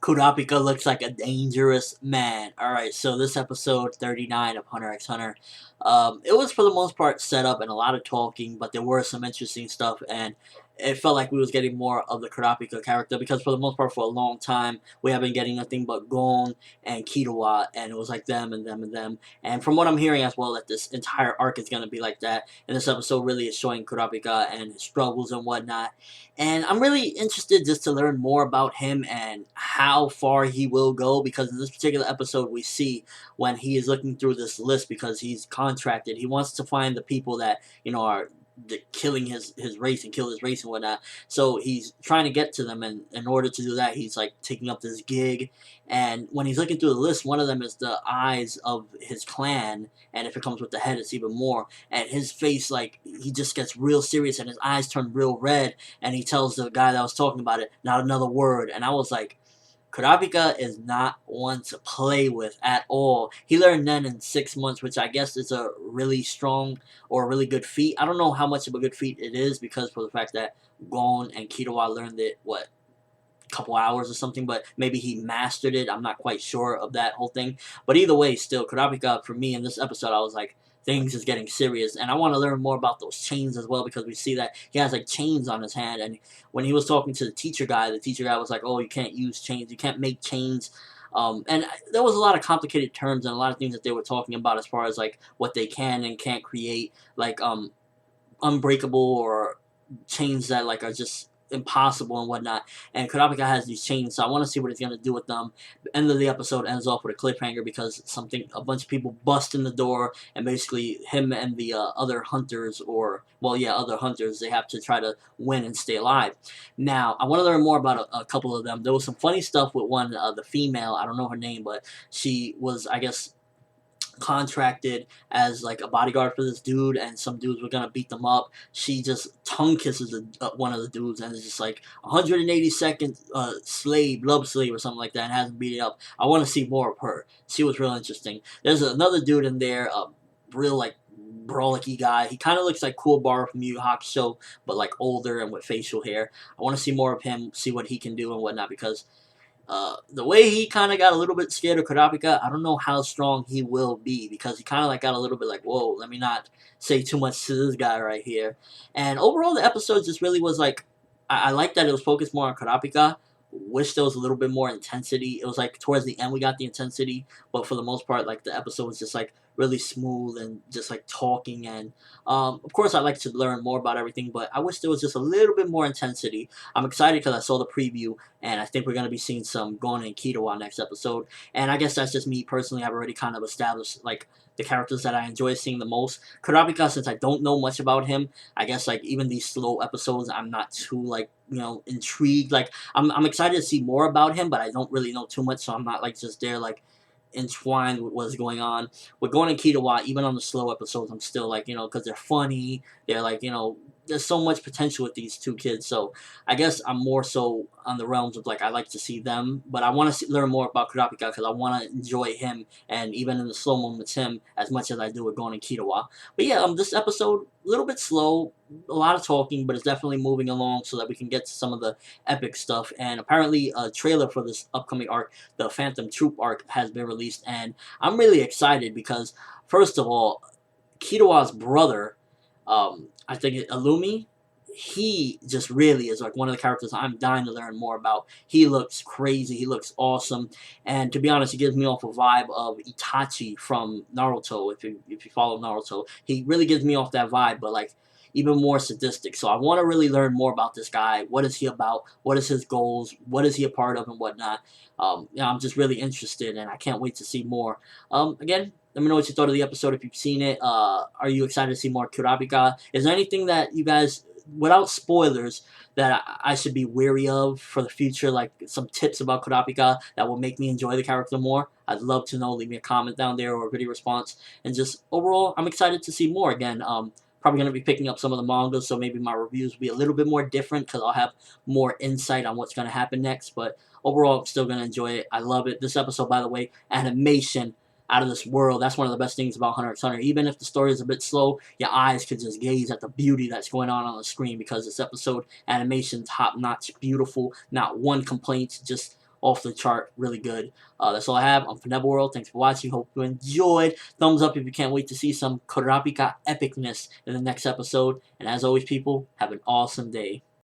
Kurapika looks like a dangerous man. Alright, so this episode 39 of Hunter x Hunter, it was for the most part set up and a lot of talking, but there were some interesting stuff, and it felt like we was getting more of the Kurapika character, because for the most part, for a long time, we have been getting nothing but Gon and Killua, and it was like them and them and them. And from what I'm hearing as well, that this entire arc is going to be like that, and this episode really is showing Kurapika and his struggles and whatnot. And I'm really interested just to learn more about him and how far he will go, because in this particular episode we see when he is looking through this list, because he's contracted. He wants to find the people that, are killing his race and kill his race and whatnot. So he's trying to get to them, and in order to do that, he's like taking up this gig. And when he's looking through the list, one of them is the eyes of his clan, and if it comes with the head, it's even more. And his face, like, he just gets real serious, and his eyes turn real red, and he tells the guy that was talking about it, not another word. And I was like, Kurapika is not one to play with at all. He learned Nen in 6 months, which I guess is a really strong or a really good feat. I don't know how much of a good feat it is, because for the fact that Gon and Killua learned it, what, a couple hours or something, but maybe he mastered it. I'm not quite sure of that whole thing. But either way, still, Kurapika, for me in this episode, I was like, things is getting serious, and I want to learn more about those chains as well, because we see that he has like chains on his hand. And when he was talking to the teacher guy was like, oh, you can't use chains, you can't make chains. And there was a lot of complicated terms and a lot of things that they were talking about as far as like what they can and can't create, like unbreakable or chains that like are just impossible and whatnot. And Kurapika has these chains, so I want to see what he's gonna do with them. The end of the episode ends off with a cliffhanger, because a bunch of people bust in the door, and basically him and the other hunters, or well, yeah, other hunters, they have to try to win and stay alive. Now, I want to learn more about a couple of them. There was some funny stuff with one, the female. I don't know her name, but she was, I guess, contracted as like a bodyguard for this dude, and some dudes were gonna beat them up. She just tongue kisses one of the dudes, and it's just like 180-second love slave or something like that, and has him beat it up. I want to see more of her. She was real interesting. There's another dude in there, real like brawlicky guy. He kind of looks like Cool Bar from Yu Yu Hakusho, but like older and with facial hair. I want to see more of him, see what he can do and whatnot, because the way he kind of got a little bit scared of Kurapika, I don't know how strong he will be, because he kind of like got a little bit like, whoa, let me not say too much to this guy right here. And overall, the episode just really was like, I like that it was focused more on Kurapika. Wish there was a little bit more intensity. It was like towards the end we got the intensity, but for the most part, like the episode was just like really smooth and just like talking. And of course, I like to learn more about everything, but I wish there was just a little bit more intensity. I'm excited because I saw the preview, and I think we're going to be seeing some Gon and Killua next episode. And I guess that's just me personally. I've already kind of established like the characters that I enjoy seeing the most. Kurapika, since I don't know much about him, I guess like even these slow episodes, I'm not too like, intrigued. Like I'm excited to see more about him, but I don't really know too much, so I'm not like just there like entwined with what's going on. With Gon and Killua, even on the slow episodes, I'm still like, because they're funny. They're like, there's so much potential with these two kids. So I guess I'm more so on the realms of like, I like to see them, but I want to learn more about Kurapika, because I want to enjoy him, and even in the slow moments, him as much as I do with Gon and Killua. But yeah, this episode a little bit slow, a lot of talking, but it's definitely moving along so that we can get to some of the epic stuff. And apparently, a trailer for this upcoming arc, the Phantom Troop arc, has been released, and I'm really excited because, first of all, Killua's brother, I think Illumi, he just really is like one of the characters I'm dying to learn more about. He looks crazy, he looks awesome, and to be honest, he gives me off a vibe of Itachi from Naruto. If you follow Naruto, he really gives me off that vibe, but like even more sadistic. So I want to really learn more about this guy. What is he about? What is his goals? What is he a part of and whatnot? I'm just really interested, and I can't wait to see more. Again, let me know what you thought of the episode if you've seen it. Are you excited to see more Kurapika? Is there anything that you guys, without spoilers, that I should be wary of for the future? Like some tips about Kurapika that will make me enjoy the character more? I'd love to know. Leave me a comment down there or a video response. And just overall, I'm excited to see more. Again, probably going to be picking up some of the manga, so maybe my reviews will be a little bit more different because I'll have more insight on what's going to happen next. But overall, I'm still going to enjoy it. I love it. This episode, by the way, animation out of this world. That's one of the best things about Hunter x Hunter. Even if the story is a bit slow, your eyes could just gaze at the beauty that's going on the screen, because this episode, animation, top-notch, beautiful, not one complaint, just off the chart, really good. That's all I have. I'm ForneverWorld. Thanks for watching. Hope you enjoyed. Thumbs up if you can't wait to see some Kurapika epicness in the next episode. And as always, people, have an awesome day.